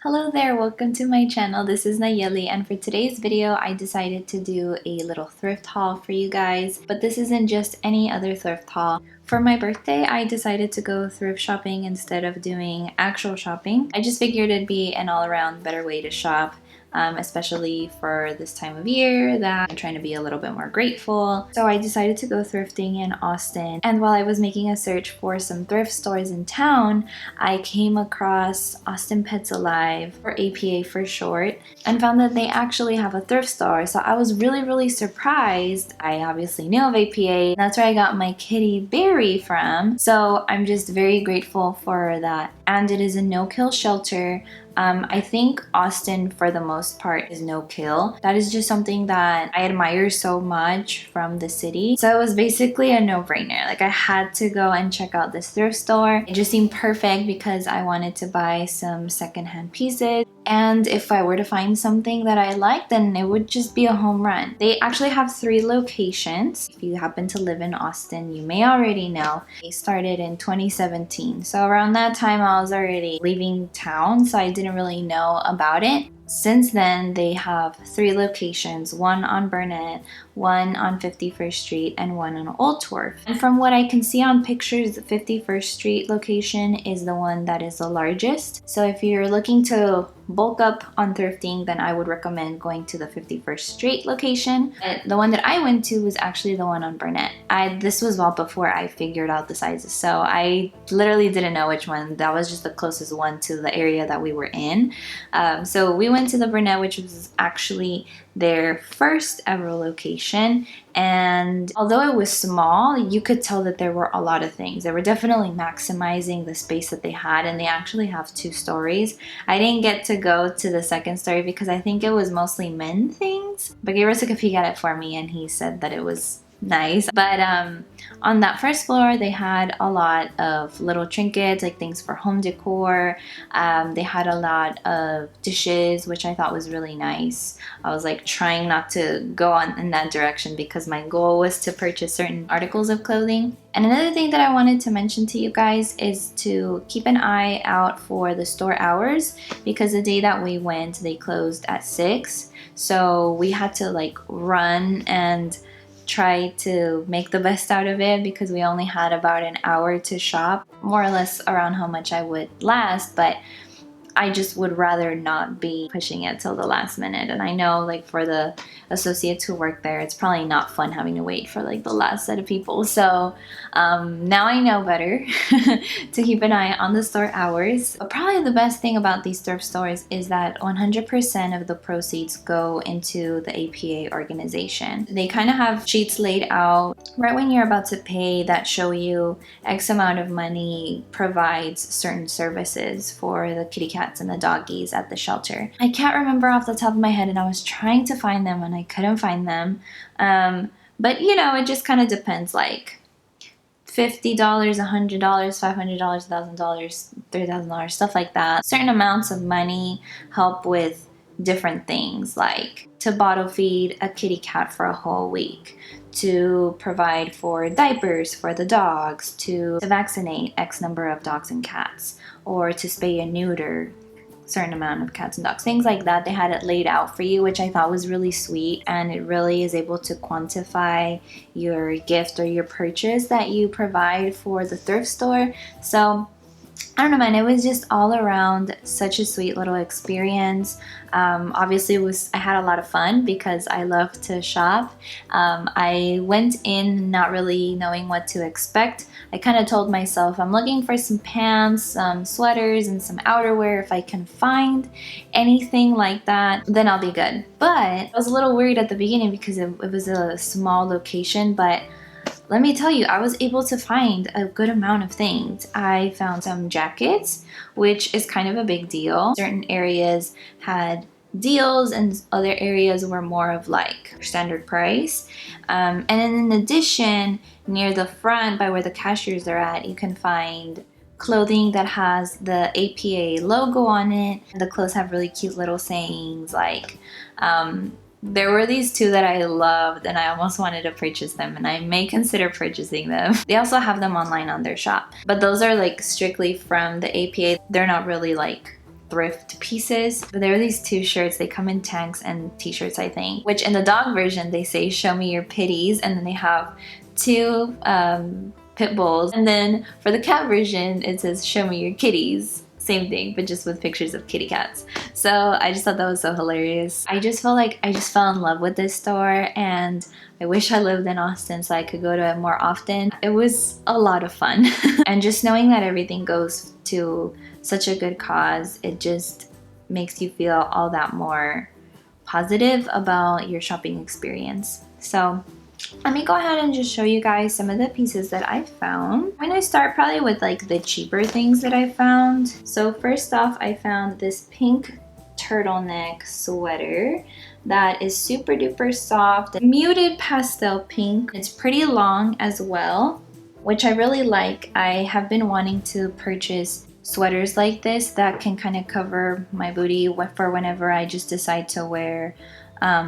Hello there, welcome to my channel. This is Nayeli, and for today's video I decided to do a little thrift haul for you guys, but this isn't just any other thrift haul. For my birthday I decided to go thrift shopping instead of doing actual shopping. I just figured it'd be an all-around better way to shop. Especially for this time of year that I'm trying to be a little bit more grateful. So I decided to go thrifting in Austin, and while I was making a search for some thrift stores in town, I came across Austin Pets Alive, or APA for short, and found that they actually have a thrift store. So I was really surprised. I obviously knew of APA. That's where I got my kitty Barry from. So I'm just very grateful for that. And it is a no-kill shelter. I think Austin, for the most part, is no kill. That is just something that I admire so much from the city. So it was basically a no-brainer. Like, I had to go and check out this thrift store. It just seemed perfect because I wanted to buy some secondhand pieces. And if I were to find something that I liked, then it would just be a home run. They actually have 3 locations. If you happen to live in Austin, you may already know. They started in 2017. So around that time, I was already leaving town, so I didn't really know about it. Since then, they have 3 locations, one on Burnett, one on 51st Street, and one on Old Wharf. And from what I can see on pictures, the 51st Street location is the one that is the largest. So if you're looking to bulk up on thrifting, then I would recommend going to the 51st Street location. But the one that I went to was actually the one on Burnett. This was well before I figured out the sizes, so I literally didn't know which one. That was just the closest one to the area that we were in. So we went to the Burnett, which was actually their first ever location, and although it was small, you could tell that there were a lot of things. They were definitely maximizing the space that they had, and they actually have 2 stories. I didn't get to go to the second story because I think it was mostly men things, but Gabriel took a peek at it for me and he said that it was nice. But on that first floor, they had a lot of little trinkets, like things for home decor. They had a lot of dishes, which I thought was really nice. I was like trying not to go in that direction because my goal was to purchase certain articles of clothing. And another thing that I wanted to mention to you guys is to keep an eye out for the store hours, because the day that we went, they closed at 6. So we had to like run and try to make the best out of it because we only had about an hour to shop, more or less around how much I would last, but I just would rather not be pushing it till the last minute. And I know, like, for the associates who work there, it's probably not fun having to wait for like the last set of people. So now I know better to keep an eye on the store hours. But probably the best thing about these thrift stores is that 100% of the proceeds go into the APA organization. They kind of have sheets laid out right when you're about to pay that show you X amount of money provides certain services for the kitty cats and the doggies at the shelter. I can't remember off the top of my head, and I was trying to find them and I couldn't find them. But you know, it just kind of depends, like $50, $100, $500, $1,000, $3,000, stuff like that. Certain amounts of money help with different things, like to bottle feed a kitty cat for a whole week, to provide for diapers for the dogs, to vaccinate X number of dogs and cats, or to spay and neuter certain amount of cats and dogs, things like that. They had it laid out for you, which I thought was really sweet, and it really is able to quantify your gift or your purchase that you provide for the thrift store. So I don't know, man, it was just all around such a sweet little experience. Obviously I had a lot of fun because I love to shop. I went in not really knowing what to expect. I kind of told myself I'm looking for some pants, some sweaters, and some outerwear. If I can find anything like that, then I'll be good. But I was a little worried at the beginning because it was a small location, but let me tell you, I was able to find a good amount of things. I found some jackets, which is kind of a big deal. Certain areas had deals and other areas were more of like standard price. And then in addition, near the front by where the cashiers are at, you can find clothing that has the APA logo on it. The clothes have really cute little sayings, like there were these 2 that I loved and I almost wanted to purchase them, and I may consider purchasing them. They also have them online on their shop, but those are like strictly from the APA. They're not really like thrift pieces. But there are these two shirts. They come in tanks and t-shirts, I think, which in the dog version they say show me your pitties, and then they have two pit bulls, and then for the cat version it says show me your kitties. Same thing, but just with pictures of kitty cats. So I just thought that was so hilarious. I just felt like I just fell in love with this store, and I wish I lived in Austin so I could go to it more often. It was a lot of fun. And just knowing that everything goes to such a good cause, it just makes you feel all that more positive about your shopping experience. So let me go ahead and just show you guys some of the pieces that I found. I'm gonna start probably with like the cheaper things that I found. So first off, I found this pink turtleneck sweater that is super duper soft, muted pastel pink. It's pretty long as well, which I really like. I have been wanting to purchase sweaters like this that can kind of cover my booty for whenever I just decide to wear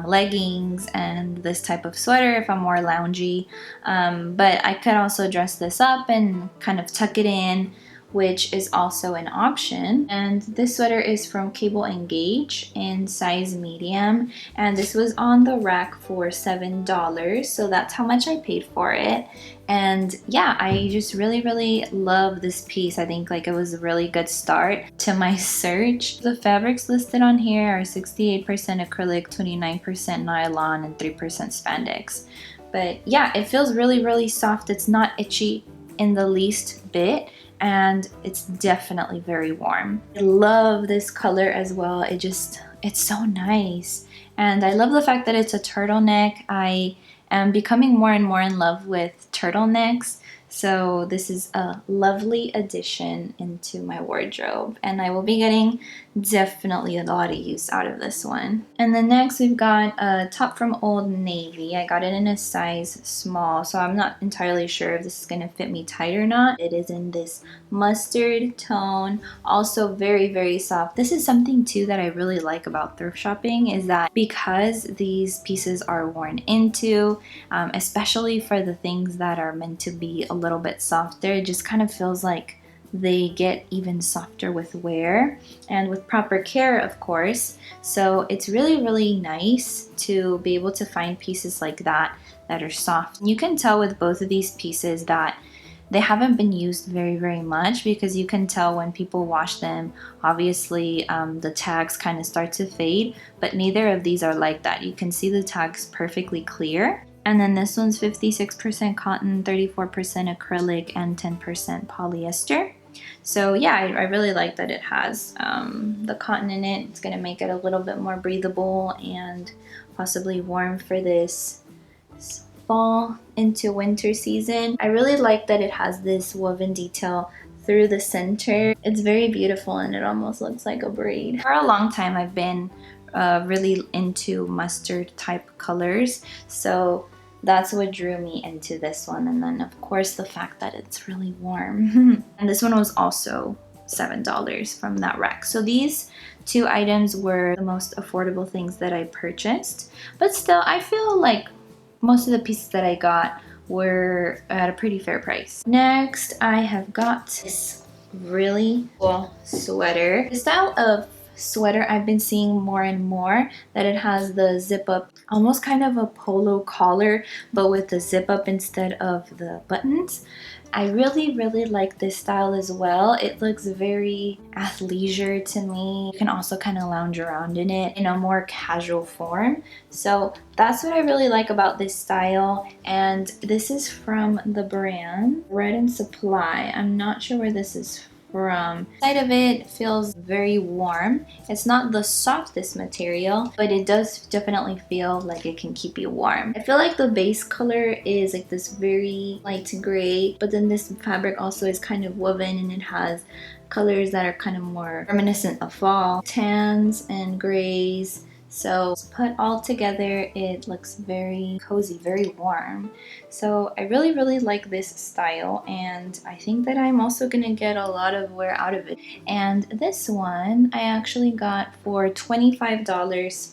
leggings and this type of sweater if I'm more loungy, but I could also dress this up and kind of tuck it in, which is also an option. And this sweater is from Cable and Gauge in size medium, and this was on the rack for $7, so that's how much I paid for it. And yeah, I just really love this piece. I think like it was a really good start to my search. The fabrics listed on here are 68% acrylic, 29% nylon, and 3% spandex. But yeah, it feels really soft. It's not itchy in the least bit, and it's definitely very warm. I love this color as well. It's so nice. And I love the fact that it's a turtleneck. I am becoming more and more in love with turtlenecks, so this is a lovely addition into my wardrobe, and I will be getting definitely a lot of use out of this one. And then next we've got a top from Old Navy. I got it in a size small, so I'm not entirely sure if this is going to fit me tight or not. It is in this mustard tone, also very soft. This is something too that I really like about thrift shopping, is that because these pieces are worn into, especially for the things that are meant to be a little bit softer, it just kind of feels like they get even softer with wear and with proper care, of course. So it's really nice to be able to find pieces like that that are soft. You can tell with both of these pieces that they haven't been used very much, because you can tell when people wash them. Obviously the tags kind of start to fade, but neither of these are like that. You can see the tags perfectly clear. And then this one's 56% cotton, 34% acrylic, and 10% polyester. So yeah, I really like that it has the cotton in it. It's gonna make it a little bit more breathable and possibly warm for this fall into winter season. I really like that it has this woven detail through the center. It's very beautiful, and it almost looks like a braid. For a long time I've been really into mustard type colors, so that's what drew me into this one. And then of course the fact that it's really warm. And this one was also $7 from that rack. So these two items were the most affordable things that I purchased, but still I feel like most of the pieces that I got were at a pretty fair price. Next, I have got this really cool sweater. The style of sweater I've been seeing more and more, that it has the zip up, almost kind of a polo collar, but with the zip up instead of the buttons. I really like this style as well. It looks very athleisure to me. You can also kind of lounge around in it in a more casual form. So that's what I really like about this style. And this is from the brand Red and Supply. I'm not sure where this is from. The side of it feels very warm. It's not the softest material, but it does definitely feel like it can keep you warm. I feel like the base color is like this very light gray, but then this fabric also is kind of woven, and it has colors that are kind of more reminiscent of fall, tans and grays. So put all together, it looks very cozy, very warm. So I really like this style, and I think that I'm also gonna get a lot of wear out of it. And this one I actually got for $25.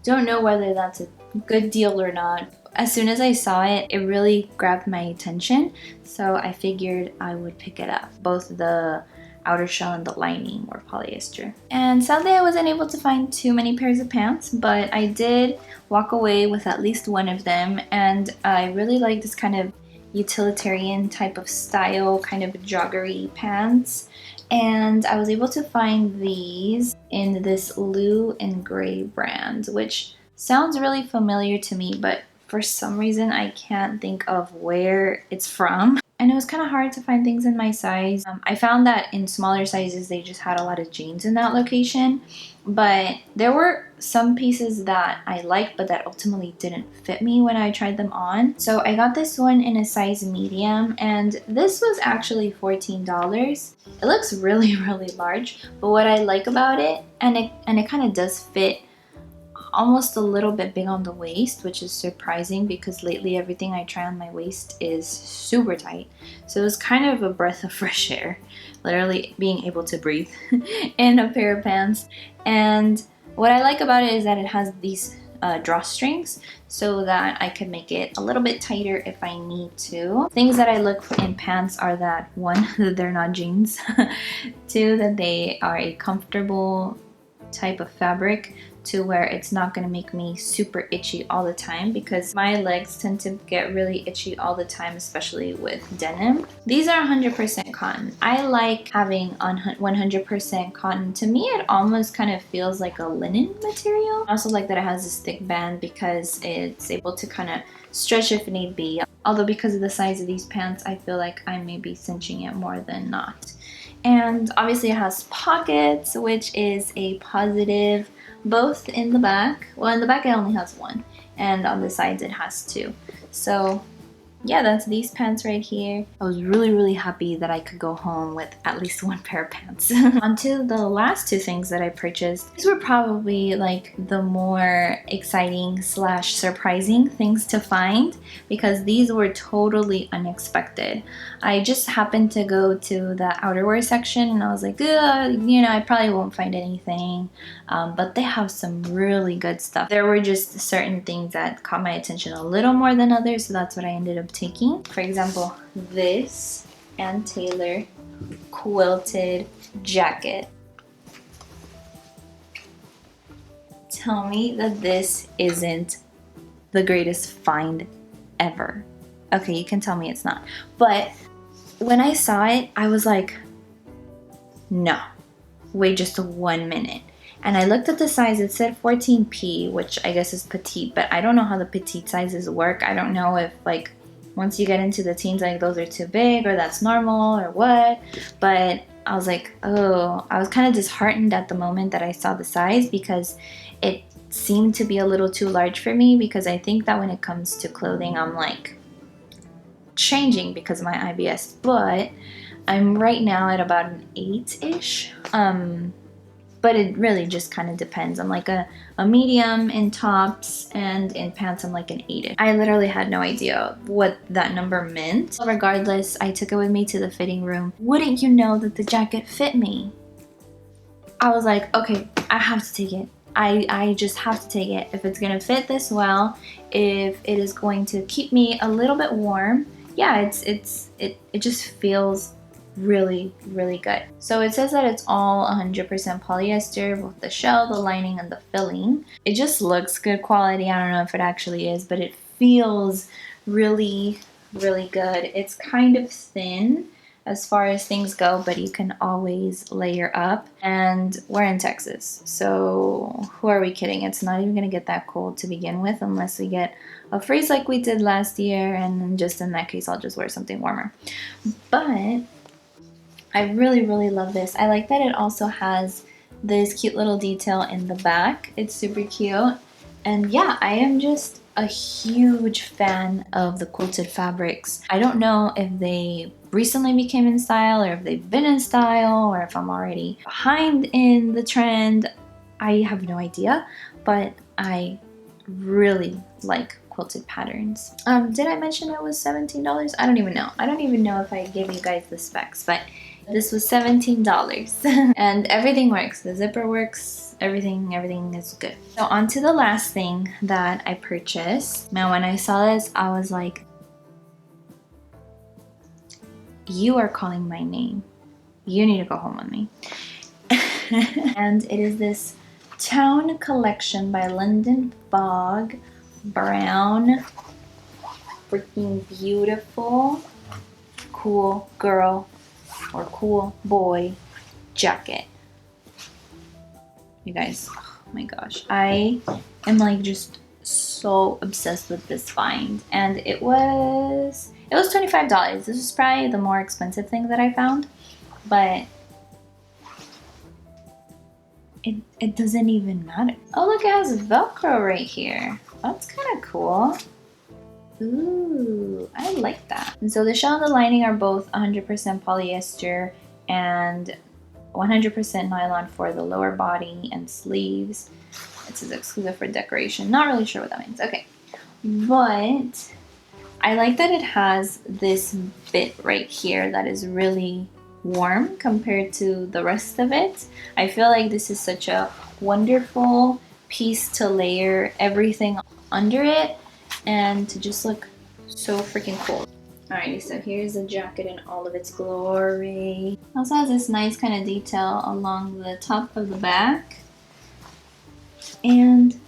Don't know whether that's a good deal or not. As soon as I saw it, it really grabbed my attention, so I figured I would pick it up. Both the outer shell and the lining were polyester. And sadly I wasn't able to find too many pairs of pants, but I did walk away with at least one of them, and I really like this kind of utilitarian type of style, kind of joggery pants. And I was able to find these in this Blue and Gray brand, which sounds really familiar to me, but for some reason I can't think of where it's from. And it was kind of hard to find things in my size. I found that in smaller sizes they just had a lot of jeans in that location, but there were some pieces that I liked but that ultimately didn't fit me when I tried them on. So I got this one in a size medium, and this was actually $14. It looks really large, but what I like about it, and it kind of does fit almost a little bit big on the waist, which is surprising because lately everything I try on my waist is super tight. So it was kind of a breath of fresh air, literally being able to breathe in a pair of pants. And what I like about it is that it has these drawstrings so that I can make it a little bit tighter if I need to. Things that I look for in pants are that, one, that they're not jeans, two, that they are a comfortable type of fabric to where it's not going to make me super itchy all the time, because my legs tend to get really itchy all the time, especially with denim. These are 100% cotton. I like having on 100% cotton. To me, it almost kind of feels like a linen material. I also like that it has this thick band because it's able to kind of stretch if need be. Although because of the size of these pants, I feel like I may be cinching it more than not. And obviously it has pockets, which is a positive, both in the back. Well, in the back it only has one, and on the sides it has two. So yeah, that's these pants right here. I was really happy that I could go home with at least one pair of pants. On to the last two things that I purchased. These were probably like the more exciting slash surprising things to find, because these were totally unexpected. I just happened to go to the outerwear section and I was like, you know, I probably won't find anything, but they have some really good stuff. There were just certain things that caught my attention a little more than others, so that's what I ended up taking. For example, this Ann Taylor quilted jacket. Tell me that this isn't the greatest find ever. Okay, you can tell me it's not, but when I saw it, I was like, no, wait just 1 minute. And I looked at the size, it said 14P, which I guess is petite, but I don't know how the petite sizes work. I don't know if like once you get into the teens, like those are too big or that's normal or what. But I was like, oh, I was kind of disheartened at the moment that I saw the size, because it seemed to be a little too large for me, because I think that when it comes to clothing, I'm like changing because of my IBS, but I'm right now at about an 8-ish. But it really just kind of depends. I'm like a medium in tops, and in pants I'm like an 8-ish. I literally had no idea what that number meant. Regardless, I took it with me to the fitting room. Wouldn't you know that the jacket fit me? I was like, okay, I have to take it. I just have to take it. If it's gonna fit this well, if it is going to keep me a little bit warm, yeah, it just feels really good. So it says that it's all 100% polyester, both the shell, the lining, and the filling. It just looks good quality. I don't know if it actually is, but it feels really good. It's kind of thin as far as things go, but you can always layer up. And we're in Texas, so who are we kidding? It's not even gonna get that cold to begin with, unless we get a freeze like we did last year, and just in that case I'll just wear something warmer. But I really love this. I like that it also has this cute little detail in the back. It's super cute. And yeah, I am just a huge fan of the quilted fabrics. I don't know if they recently became in style, or if they've been in style, or if I'm already behind in the trend. I have no idea, but I really like quilted patterns. Did I mention it was $17? I don't even know. I don't even know if I gave you guys the specs, but this was $17 and everything works. The zipper works, everything is good. So on to the last thing that I purchased. Now when I saw this, I was like, you are calling my name. You need to go home with me. And it is this Town Collection by London Fog. Brown. Freaking beautiful. Cool girl or cool boy jacket. You guys, oh my gosh. I am like just so obsessed with this find. And it was $25. This is probably the more expensive thing that I found. But it doesn't even matter. Oh, look, it has Velcro right here. That's kind of cool. Ooh, I like that. And so the shell and the lining are both 100% polyester and 100% nylon for the lower body and sleeves. It says exclusive for decoration. Not really sure what that means. Okay, but I like that it has this bit right here that is really warm compared to the rest of it. I feel like this is such a wonderful piece to layer everything under it and to just look so freaking cool. Alrighty, so here's the jacket in all of its glory. It also has this nice kind of detail along the top of the back. And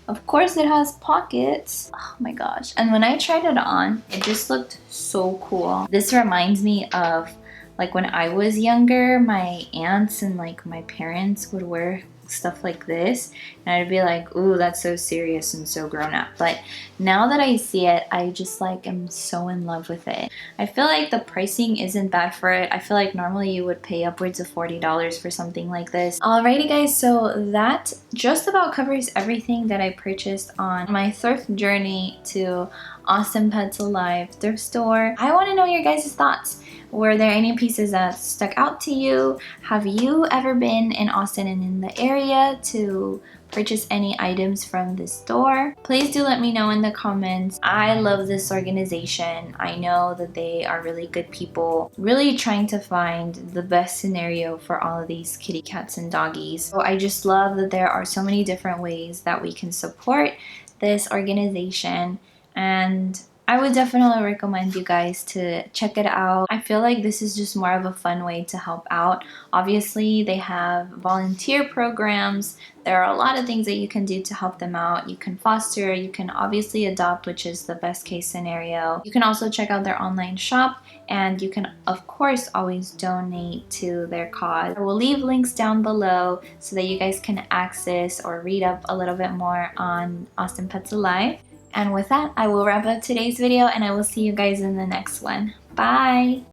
of course it has pockets. Oh my gosh. And when I tried it on, it just looked so cool. This reminds me of like when I was younger, my aunts and like my parents would wear stuff like this and I'd be like, ooh, that's so serious and so grown up. But now that I see it, I just like am so in love with it. I feel like the pricing isn't bad for it. I feel like normally you would pay upwards of $40 for something like this. Alrighty guys, so that just about covers everything that I purchased on my thrift journey to Austin Pets Alive thrift store. I want to know your guys' thoughts. Were there any pieces that stuck out to you? Have you ever been in Austin and in the area to purchase any items from this store? Please do let me know in the comments. I love this organization. I know that they are really good people, really trying to find the best scenario for all of these kitty cats and doggies. So I just love that there are so many different ways that we can support this organization, and I would definitely recommend you guys to check it out. I feel like this is just more of a fun way to help out. Obviously, they have volunteer programs. There are a lot of things that you can do to help them out. You can foster, you can obviously adopt, which is the best case scenario. You can also check out their online shop, and you can of course always donate to their cause. I will leave links down below so that you guys can access or read up a little bit more on Austin Pets Alive. And with that, I will wrap up today's video and I will see you guys in the next one. Bye!